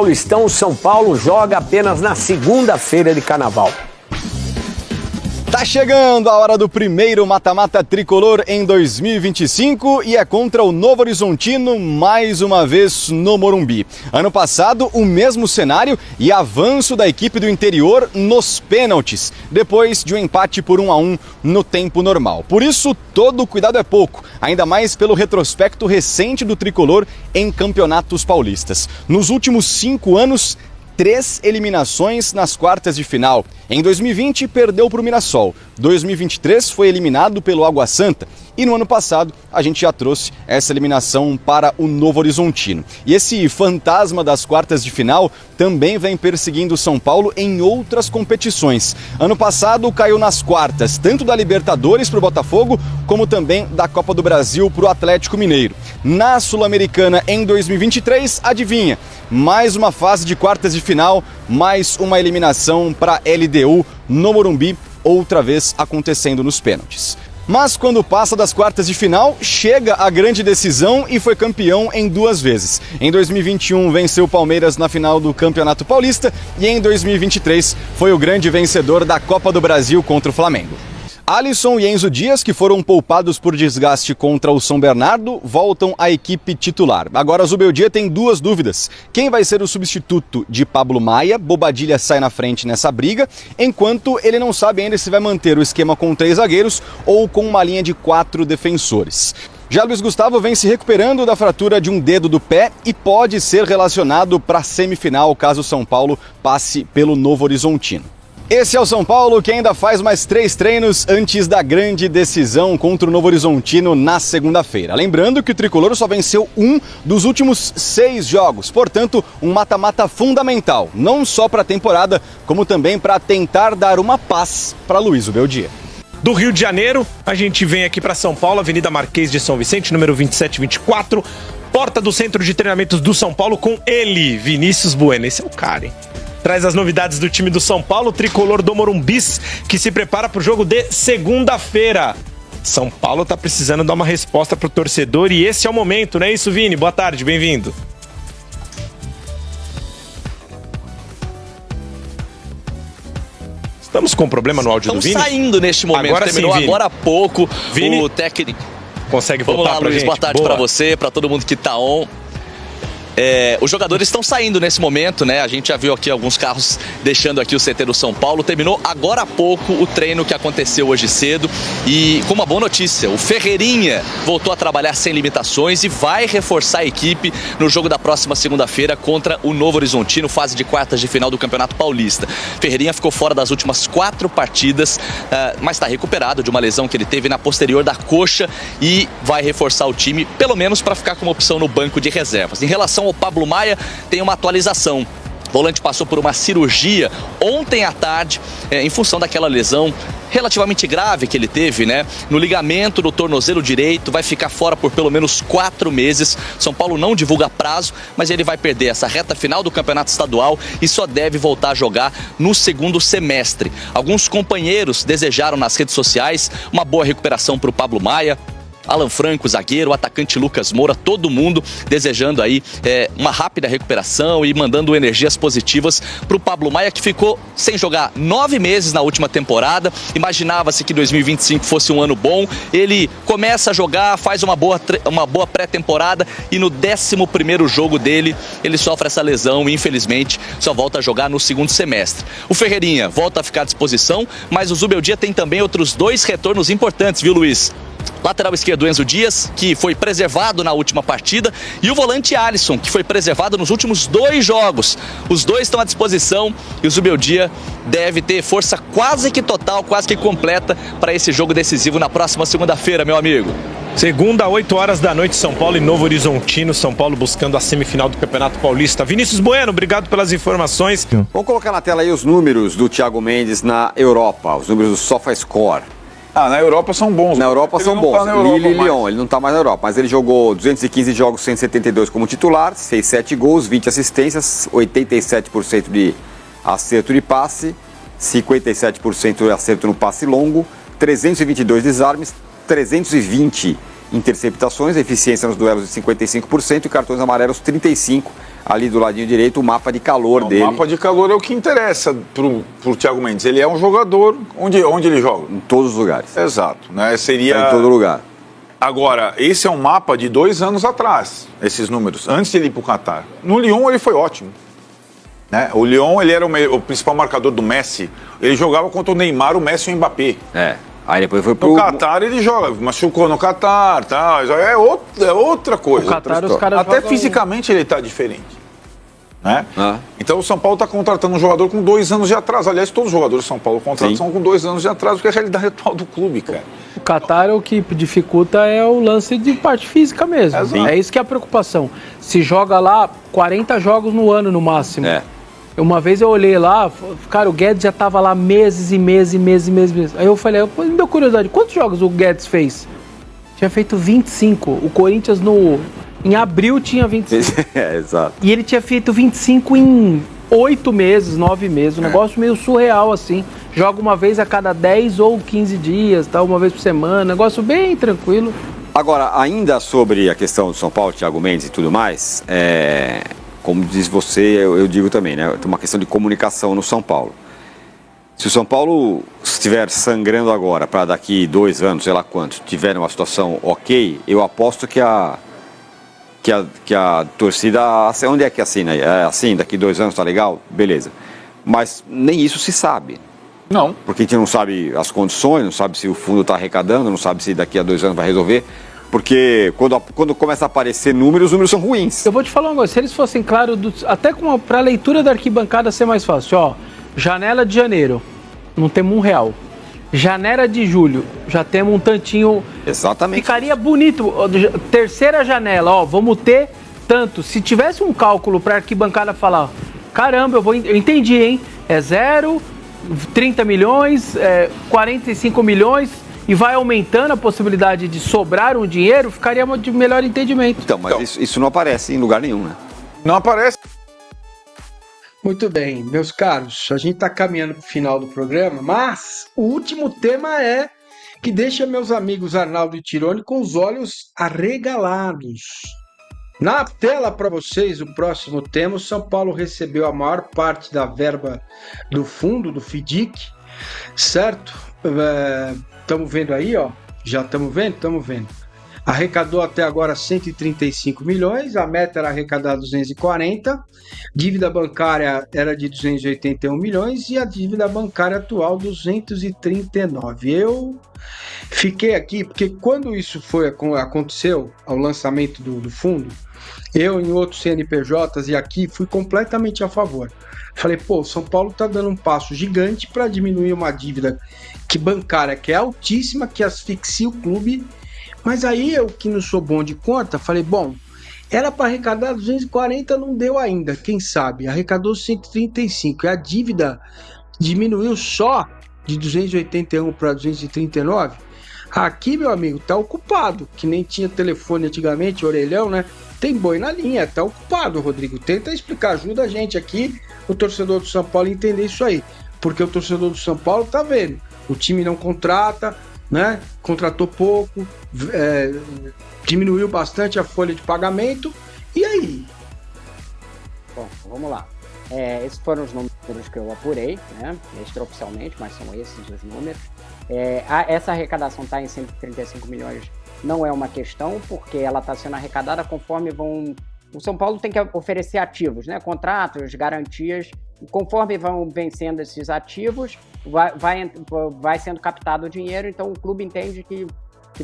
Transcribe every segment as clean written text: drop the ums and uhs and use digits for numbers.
Paulistão, São Paulo joga apenas na segunda-feira de carnaval. Tá chegando a hora do primeiro mata-mata tricolor em 2025 e é contra o Novo Horizontino mais uma vez no Morumbi. Ano passado, o mesmo cenário e avanço da equipe do interior nos pênaltis, depois de um empate por 1-1 no tempo normal. Por isso, todo cuidado é pouco, ainda mais pelo retrospecto recente do tricolor em campeonatos paulistas. Nos últimos 5 anos, 3 eliminações nas quartas de final. Em 2020, perdeu para o Mirassol. 2023 foi eliminado pelo Água Santa. E no ano passado, a gente já trouxe essa eliminação para o Novo Horizontino. E esse fantasma das quartas de final também vem perseguindo o São Paulo em outras competições. Ano passado, caiu nas quartas, tanto da Libertadores para o Botafogo, como também da Copa do Brasil para o Atlético Mineiro. Na Sul-Americana, em 2023, adivinha? Mais uma fase de quartas de final, mais uma eliminação para a LDU no Morumbi, outra vez acontecendo nos pênaltis. Mas quando passa das quartas de final, chega a grande decisão e foi campeão em 2 vezes. Em 2021 venceu o Palmeiras na final do Campeonato Paulista e em 2023 foi o grande vencedor da Copa do Brasil contra o Flamengo. Alisson e Enzo Dias, que foram poupados por desgaste contra o São Bernardo, voltam à equipe titular. Agora o Zubeldia tem 2 dúvidas. Quem vai ser o substituto de Pablo Maia? Bobadilha sai na frente nessa briga, enquanto ele não sabe ainda se vai manter o esquema com 3 zagueiros ou com uma linha de 4 defensores. Já Luiz Gustavo vem se recuperando da fratura de um dedo do pé e pode ser relacionado para a semifinal caso o São Paulo passe pelo Novo Horizontino. Esse é o São Paulo, que ainda faz mais 3 treinos antes da grande decisão contra o Novo Horizontino na segunda-feira. Lembrando que o tricolor só venceu 1 dos últimos 6 jogos, portanto, um mata-mata fundamental, não só para a temporada, como também para tentar dar uma paz para Luiz Zubeldia. Do Rio de Janeiro, a gente vem aqui para São Paulo, Avenida Marquês de São Vicente, número 2724, porta do Centro de Treinamentos do São Paulo, com ele, Vinícius Bueno. Esse é o cara, hein? Traz as novidades do time do São Paulo, tricolor do Morumbis, que se prepara para o jogo de segunda-feira. São Paulo tá precisando dar uma resposta pro torcedor e esse é o momento, não é isso, Vini? Boa tarde, bem-vindo. Estamos com um problema no áudio do Vini? Estamos saindo neste momento, agora terminou sim, agora há pouco. Vini, o técnico... Consegue voltar Vamos lá, pra Luiz, gente? boa tarde para você, para todo mundo que tá on. Os jogadores estão saindo nesse momento, né? A gente já viu aqui alguns carros deixando aqui o CT do São Paulo. Terminou agora há pouco o treino que aconteceu hoje cedo. E com uma boa notícia, o Ferreirinha voltou a trabalhar sem limitações e vai reforçar a equipe no jogo da próxima segunda-feira contra o Novo Horizontino, fase de quartas de final do Campeonato Paulista. Ferreirinha ficou fora das últimas 4 partidas, mas está recuperado de uma lesão que ele teve na posterior da coxa e vai reforçar o time, pelo menos para ficar como opção no banco de reservas. Em relação ao Pablo Maia, tem uma atualização. O volante passou por uma cirurgia ontem à tarde, em função daquela lesão relativamente grave que ele teve, né? No ligamento do tornozelo direito, vai ficar fora por pelo menos 4 meses. São Paulo não divulga prazo, mas ele vai perder essa reta final do Campeonato Estadual e só deve voltar a jogar no segundo semestre. Alguns companheiros desejaram nas redes sociais uma boa recuperação para o Pablo Maia. Alan Franco, zagueiro, o atacante Lucas Moura, todo mundo desejando aí uma rápida recuperação e mandando energias positivas para o Pablo Maia, que ficou sem jogar 9 meses na última temporada. Imaginava-se que 2025 fosse um ano bom. Ele começa a jogar, faz uma boa pré-temporada e no 11º jogo dele ele sofre essa lesão e infelizmente só volta a jogar no segundo semestre. O Ferreirinha volta a ficar à disposição, mas o Zubeldia tem também outros 2 retornos importantes, viu, Luiz? Lateral esquerdo Enzo Dias, que foi preservado na última partida, e o volante Alisson, que foi preservado nos últimos 2 jogos. Os 2 estão à disposição e o Zubeldia deve ter força quase que total, quase que completa para esse jogo decisivo na próxima segunda-feira, meu amigo. Segunda, 8 horas da noite, São Paulo e Novo Horizontino. São Paulo buscando a semifinal do Campeonato Paulista. Vinícius Bueno, obrigado pelas informações. Vamos colocar na tela aí os números do Thiago Mendes na Europa, os números do SofaScore. Na Europa são bons. Na Europa são bons. Lille e Lyon, ele não está mais na Europa, mas ele jogou 215 jogos, 172 como titular, fez 7 gols, 20 assistências, 87% de acerto de passe, 57% de acerto no passe longo, 322 desarmes, 320 interceptações, eficiência nos duelos de 55% e cartões amarelos 35, ali do ladinho direito o mapa de calor dele. O mapa de calor é o que interessa pro Thiago Mendes. Ele é um jogador onde ele joga? Em todos os lugares. Exato, né? Seria... Tá em todo lugar. Agora, esse é um mapa de 2 anos atrás, esses números, antes de ele ir pro Qatar. No Lyon ele foi ótimo. Né? O Lyon, ele era o principal marcador do Messi. Ele jogava contra o Neymar, o Messi e o Mbappé. Aí depois foi pro... No Qatar ele joga, machucou no Qatar, tá? É outra coisa. No Qatar os caras Até jogam... fisicamente ele tá diferente. Né? Então o São Paulo está contratando um jogador com 2 anos de atraso. Aliás, todos os jogadores do São Paulo contratam são com 2 anos de atraso, porque é a realidade atual do clube, cara. O Qatar, o que dificulta é o lance de parte física mesmo. É isso que é a preocupação. Se joga lá 40 jogos no ano no máximo. Uma vez eu olhei lá, cara, o Guedes já tava lá meses. Aí eu falei, me deu curiosidade, quantos jogos o Guedes fez? Tinha feito 25. O Corinthians em abril tinha 25. Exato. E ele tinha feito 25 em 8 meses, 9 meses. Um negócio meio surreal, assim. Joga uma vez a cada 10 ou 15 dias, tá? Uma vez por semana. Negócio bem tranquilo. Agora, ainda sobre a questão do São Paulo, Thiago Mendes e tudo mais, como diz você, eu digo também, né? Tem uma questão de comunicação no São Paulo. Se o São Paulo estiver sangrando agora, para daqui 2 anos, sei lá quanto, tiver uma situação ok, eu aposto que a torcida, onde é que assina? É assim, daqui 2 anos tá legal? Beleza. Mas nem isso se sabe. Não. Porque a gente não sabe as condições, não sabe se o fundo está arrecadando, não sabe se daqui a 2 anos vai resolver. Porque quando começa a aparecer números, os números são ruins. Eu vou te falar uma coisa, se eles fossem claros, até para a leitura da arquibancada ser mais fácil, ó, janela de janeiro, não temos R$1. Janela de julho, já temos um tantinho. Exatamente. Ficaria bonito. Terceira janela, ó, vamos ter tanto. Se tivesse um cálculo para a arquibancada falar, caramba, eu entendi, hein? É 0, 30 milhões, 45 milhões e vai aumentando a possibilidade de sobrar um dinheiro, ficaria de melhor entendimento. Então, mas isso não aparece em lugar nenhum, né? Não aparece. Muito bem, meus caros, a gente está caminhando para o final do programa, mas o último tema que deixa meus amigos Arnaldo e Tironi com os olhos arregalados. Na tela para vocês, o próximo tema, o São Paulo recebeu a maior parte da verba do fundo, do FIDIC, certo? Estamos vendo aí, ó, já estamos vendo? Estamos vendo. Arrecadou até agora 135 milhões, a meta era arrecadar 240, dívida bancária era de 281 milhões e a dívida bancária atual 239. Eu fiquei aqui, porque quando isso aconteceu, ao lançamento do fundo, eu em outros CNPJs e aqui fui completamente a favor. Falei, o São Paulo está dando um passo gigante para diminuir uma dívida bancária que é altíssima, que asfixia o clube. Mas aí eu, que não sou bom de conta, falei, era para arrecadar 240, não deu ainda, quem sabe? Arrecadou 135 e a dívida diminuiu só de 281 para 239. Aqui, meu amigo, tá ocupado, que nem tinha telefone antigamente, orelhão, né? Tem boi na linha, tá ocupado, Rodrigo. Tenta explicar, ajuda a gente aqui, o torcedor do São Paulo, a entender isso aí. Porque o torcedor do São Paulo tá vendo, o time não contrata, né? Contratou pouco, diminuiu bastante a folha de pagamento, e aí? Bom, vamos lá. Esses foram os números que eu apurei, né? Extraoficialmente, mas são esses os números. Essa arrecadação está em 135 milhões, não é uma questão, porque ela está sendo arrecadada conforme o São Paulo tem que oferecer ativos, né? Contratos, garantias. Conforme vão vencendo esses ativos, vai sendo captado o dinheiro, então o clube entende que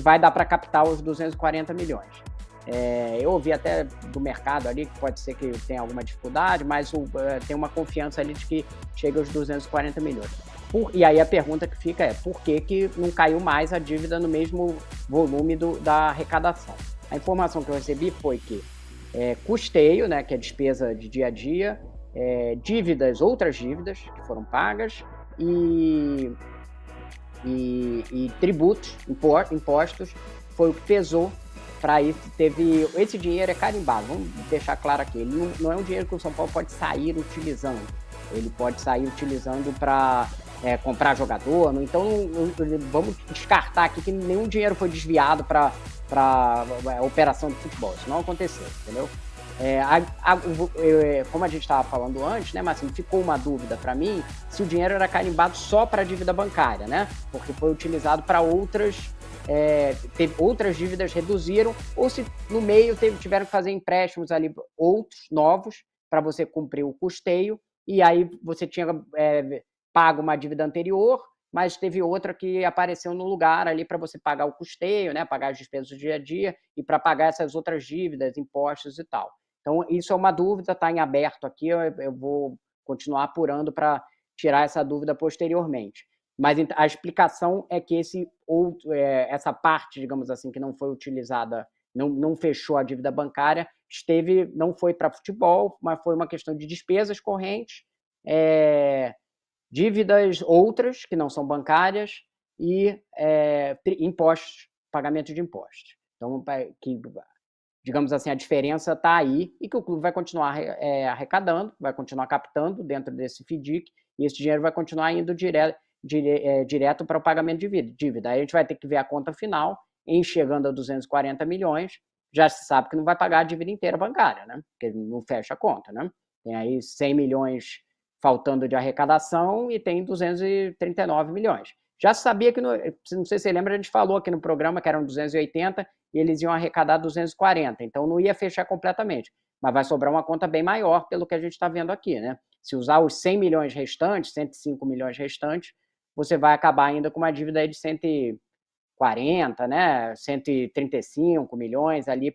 vai dar para captar os 240 milhões. Eu ouvi até do mercado ali que pode ser que tenha alguma dificuldade, mas tem uma confiança ali de que chega aos 240 milhões. E aí a pergunta que fica por que não caiu mais a dívida no mesmo volume da arrecadação? A informação que eu recebi foi que custeio, né, que é despesa de dia a dia, outras dívidas que foram pagas e tributos, impostos, foi o que pesou para isso. Esse dinheiro é carimbado, vamos deixar claro aqui, ele não é um dinheiro que o São Paulo pode sair utilizando, ele pode sair utilizando para comprar jogador, então vamos descartar aqui que nenhum dinheiro foi desviado para operação de futebol, isso não aconteceu, entendeu? Como a gente estava falando antes, né, Marcinho, ficou uma dúvida para mim se o dinheiro era carimbado só para a dívida bancária, né? Porque foi utilizado para outras dívidas reduziram, ou se no meio tiveram que fazer empréstimos ali, outros novos, para você cumprir o custeio, e aí você tinha pago uma dívida anterior, mas teve outra que apareceu no lugar ali para você pagar o custeio, né, pagar as despesas do dia a dia e para pagar essas outras dívidas, impostos e tal. Então, isso é uma dúvida, está em aberto aqui, eu vou continuar apurando para tirar essa dúvida posteriormente. Mas a explicação é que essa parte, digamos assim, que não foi utilizada, não fechou a dívida bancária, não foi para futebol, mas foi uma questão de despesas correntes, dívidas outras que não são bancárias e impostos, pagamento de impostos. Então, digamos assim, a diferença está aí e que o clube vai continuar arrecadando, vai continuar captando dentro desse FDIC e esse dinheiro vai continuar indo direto para o pagamento de dívida. Aí a gente vai ter que ver a conta final, chegando a 240 milhões, já se sabe que não vai pagar a dívida inteira bancária, né? Porque não fecha a conta, né? Tem aí 100 milhões faltando de arrecadação e tem 239 milhões. Já se sabia que, não sei se você lembra, a gente falou aqui no programa que eram 280 e eles iam arrecadar 240, então não ia fechar completamente, mas vai sobrar uma conta bem maior pelo que a gente está vendo aqui, né? Se usar os 100 milhões restantes, 105 milhões restantes, você vai acabar ainda com uma dívida aí de 140, né? 135 milhões ali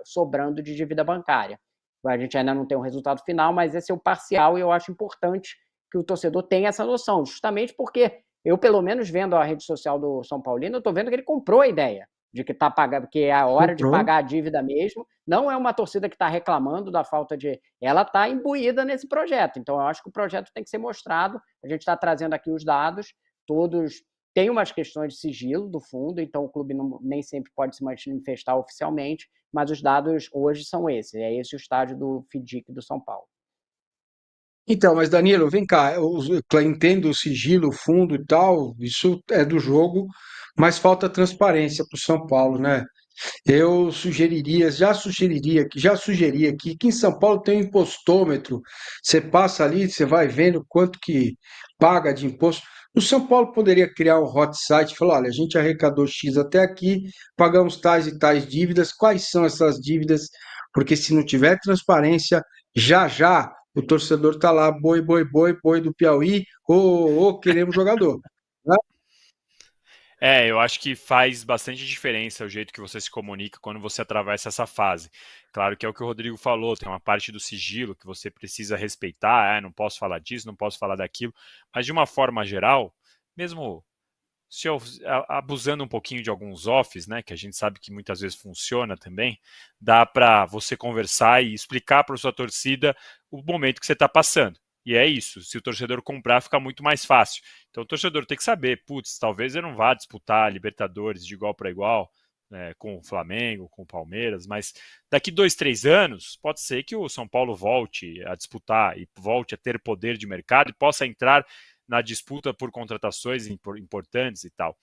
sobrando de dívida bancária. A gente ainda não tem um resultado final, mas esse é o parcial e eu acho importante que o torcedor tenha essa noção, justamente porque eu, pelo menos, vendo a rede social do São Paulino, eu estou vendo que ele comprou a ideia de que tá pagando, que é a hora de pagar a dívida mesmo. Não é uma torcida que está reclamando da falta de... Ela está imbuída nesse projeto. Então, eu acho que o projeto tem que ser mostrado. A gente está trazendo aqui os dados. Todos têm umas questões de sigilo do fundo, então o clube nem sempre pode se manifestar oficialmente, mas os dados hoje são esses. É esse o estágio do FDIC do São Paulo. Então, mas Danilo, vem cá, eu entendo o sigilo, o fundo e tal, isso é do jogo, mas falta transparência para o São Paulo, né? Eu já sugeri aqui que em São Paulo tem um impostômetro. Você passa ali, você vai vendo quanto que paga de imposto. O São Paulo poderia criar um hot site e falar: olha, a gente arrecadou X até aqui, pagamos tais e tais dívidas, quais são essas dívidas? Porque se não tiver transparência, já o torcedor está lá, boi do Piauí, queremos jogador. Né? Eu acho que faz bastante diferença o jeito que você se comunica quando você atravessa essa fase. Claro que é o que o Rodrigo falou, tem uma parte do sigilo que você precisa respeitar, não posso falar disso, não posso falar daquilo, mas de uma forma geral, mesmo se eu, abusando um pouquinho de alguns offs, né, que a gente sabe que muitas vezes funciona também, dá para você conversar e explicar para a sua torcida o momento que você está passando. E é isso, se o torcedor comprar, fica muito mais fácil. Então o torcedor tem que saber, talvez eu não vá disputar Libertadores de igual para igual, com o Flamengo, com o Palmeiras, mas daqui 2, 3 anos, pode ser que o São Paulo volte a disputar e volte a ter poder de mercado e possa entrar na disputa por contratações importantes e tal.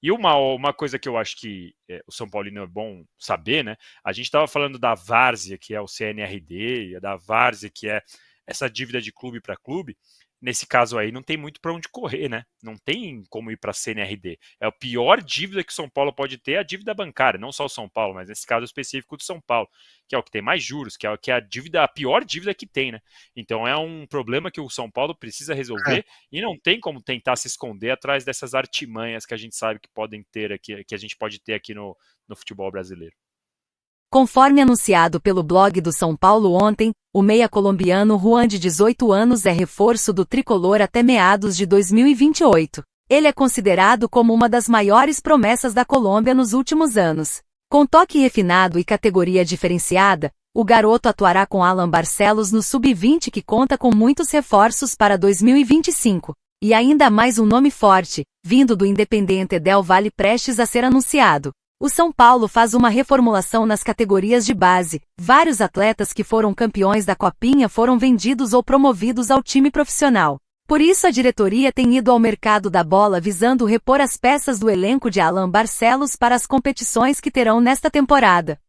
E uma coisa que eu acho que o São Paulino é bom saber, né? A gente estava falando da várzea, que é o CNRD, da várzea, que é essa dívida de clube para clube. Nesse caso aí, não tem muito para onde correr, né? Não tem como ir para a CNRD. É a pior dívida que o São Paulo pode ter, a dívida bancária, não só o São Paulo, mas nesse caso específico do São Paulo, que é o que tem mais juros, que é a pior dívida que tem, né? Então é um problema que o São Paulo precisa resolver e não tem como tentar se esconder atrás dessas artimanhas que a gente sabe que podem ter aqui, que a gente pode ter aqui no futebol brasileiro. Conforme anunciado pelo blog do São Paulo ontem, o meia colombiano Juan, de 18 anos, é reforço do tricolor até meados de 2028. Ele é considerado como uma das maiores promessas da Colômbia nos últimos anos. Com toque refinado e categoria diferenciada, o garoto atuará com Alan Barcelos no Sub-20, que conta com muitos reforços para 2025. E ainda mais um nome forte, vindo do Independiente del Valle, prestes a ser anunciado. O São Paulo faz uma reformulação nas categorias de base. Vários atletas que foram campeões da Copinha foram vendidos ou promovidos ao time profissional. Por isso a diretoria tem ido ao mercado da bola visando repor as peças do elenco de Alan Barcelos para as competições que terão nesta temporada.